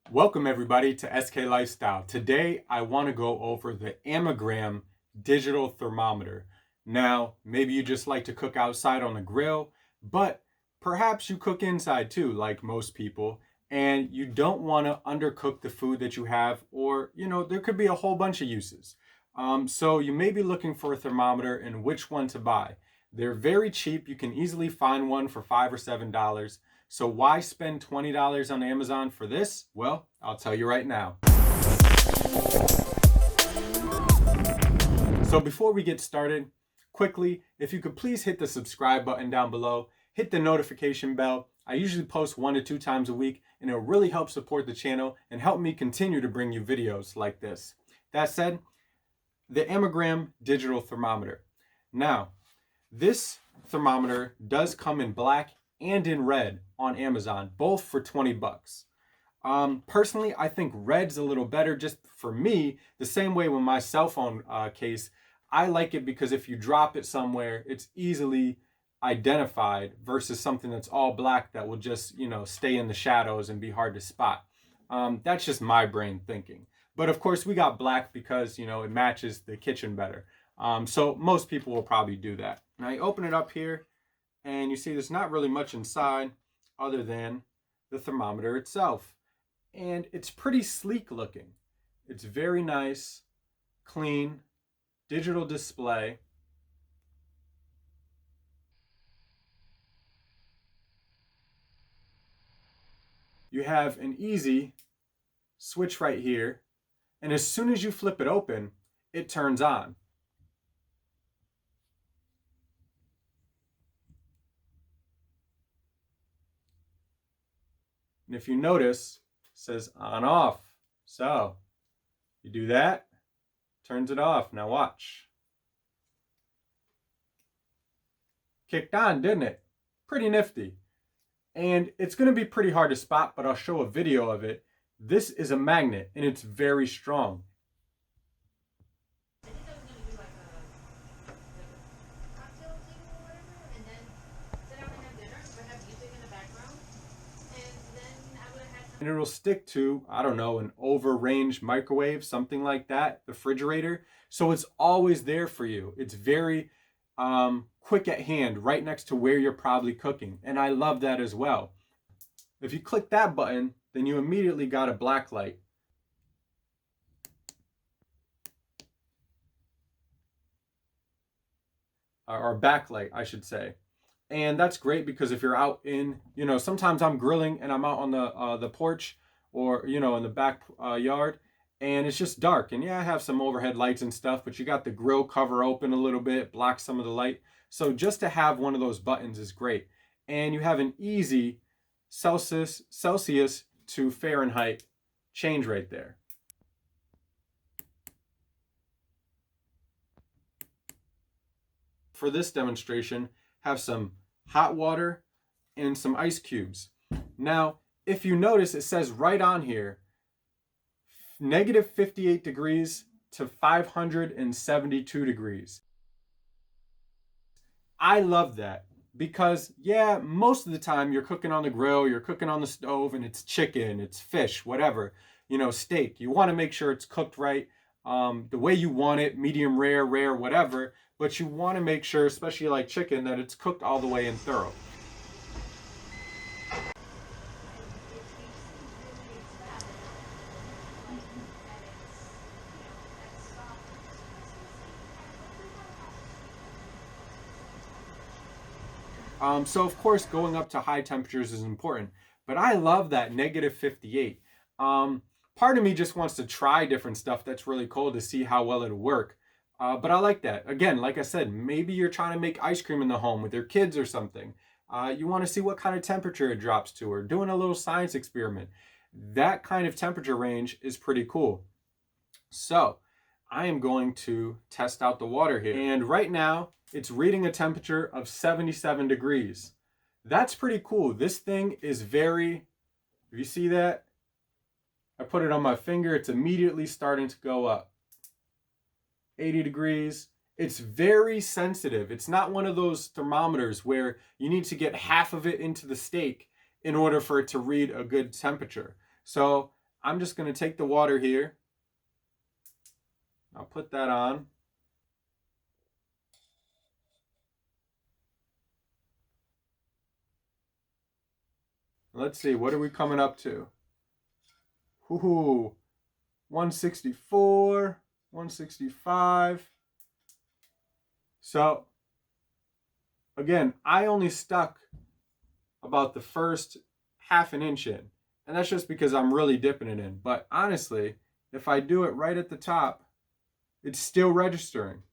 Welcome everybody to SK Lifestyle. Today I want to go over the Amagram digital thermometer. Now, maybe you just like to cook outside on the grill, but perhaps you cook inside too, like most people, and you don't want to undercook the food that you have, or there could be a whole bunch of uses. So you may be looking for a thermometer and which one to buy. They're very cheap. You can easily find one for $5 or $7. So why spend $20 on Amazon for this? Well, I'll tell you right now. So before we get started, quickly, if you could please hit the subscribe button down below, hit the notification bell. I usually post 1 to 2 times a week, and it'll really help support the channel and help me continue to bring you videos like this. That said, the Amagram digital thermometer. Now, this thermometer does come in black and in red on Amazon, both for 20 bucks. Personally, I think red's a little better just for me, the same way with my cell phone case. I like it because if you drop it somewhere, it's easily identified versus something that's all black that will just, stay in the shadows and be hard to spot. That's just my brain thinking. But of course, we got black because, it matches the kitchen better. So most people will probably do that. Now you open it up here and you see there's not really much inside other than the thermometer itself. And it's pretty sleek looking. It's very nice, clean, digital display. You have an easy switch right here. And as soon as you flip it open, it turns on. And if you notice, it says on off. So you do that, turns it off. Now watch. Kicked on, didn't it? Pretty nifty. And it's going to be pretty hard to spot, but I'll show a video of it. This is a magnet and it's very strong. And it'll stick to, I don't know, an over-range microwave, something like that, the refrigerator. So it's always there for you. It's very quick at hand, right next to where you're probably cooking. And I love that as well. If you click that button, then you immediately got a black light. Or backlight, I should say. And that's great because if you're out in, sometimes I'm grilling and I'm out on the porch or, in the back yard and it's just dark. And yeah, I have some overhead lights and stuff, but you got the grill cover open a little bit, blocks some of the light. So just to have one of those buttons is great. And you have an easy Celsius to Fahrenheit change right there. For this demonstration, have some hot water and some ice cubes. Now, if you notice, it says right on here, negative 58 degrees to 572 degrees. I love that because, yeah, most of the time you're cooking on the grill, you're cooking on the stove, and it's chicken, it's fish, whatever, steak. You want to make sure it's cooked right, the way you want it, medium rare, whatever. But you want to make sure, especially like chicken, that it's cooked all the way and thorough. So of course, going up to high temperatures is important, but I love that negative 58. Part of me just wants to try different stuff that's really cold to see how well it'll work. But I like that. Again, like I said, maybe you're trying to make ice cream in the home with your kids or something. You want to see what kind of temperature it drops to, or doing a little science experiment. That kind of temperature range is pretty cool. So I am going to test out the water here. And right now, it's reading a temperature of 77 degrees. That's pretty cool. This thing is if you see that, I put it on my finger, it's immediately starting to go up. 80 degrees. It's very sensitive. It's not one of those thermometers where you need to get half of it into the steak in order for it to read a good temperature. So I'm just going to take the water here. I'll put that on. Let's see, what are we coming up to? Ooh, 164, 165. So, again, I only stuck about the first half an inch in. And that's just because I'm really dipping it in. But honestly, if I do it right at the top, it's still registering.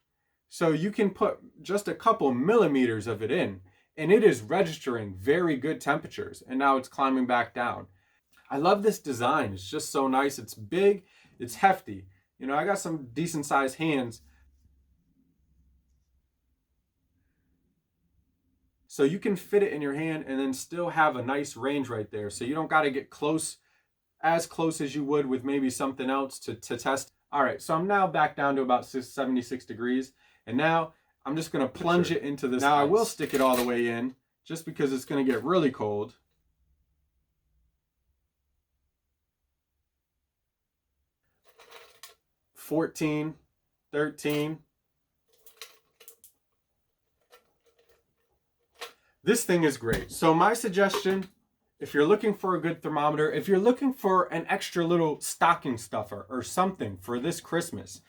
So you can put just a couple millimeters of it in, and it is registering very good temperatures. And now it's climbing back down. I love this design. It's just so nice. It's big, it's hefty. You know, I got some decent sized hands. So you can fit it in your hand and then still have a nice range right there. So you don't got to get close, as close as you would with maybe something else to test. All right, so I'm now back down to about 76 degrees. And now I'm just going to plunge it into this. Now I will stick it all the way in just because it's going to get really cold. $14, $13. This thing is great. So my suggestion, if you're looking for a good thermometer, if you're looking for an extra little stocking stuffer or something for this Christmas,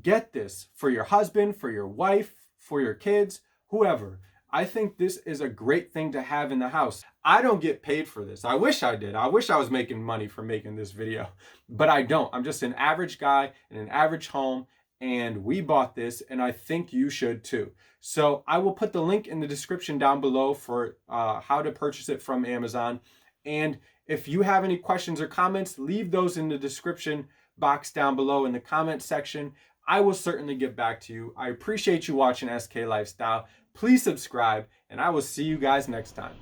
get this for your husband, for your wife, for your kids, whoever. I think this is a great thing to have in the house. I don't get paid for this. I wish I did. I wish I was making money for making this video, but I don't. I'm just an average guy in an average home, and we bought this, and I think you should too. So I will put the link in the description down below for how to purchase it from Amazon. And if you have any questions or comments, leave those in the description box down below in the comment section. I will certainly get back to you. I appreciate you watching SK Lifestyle. Please subscribe, and I will see you guys next time.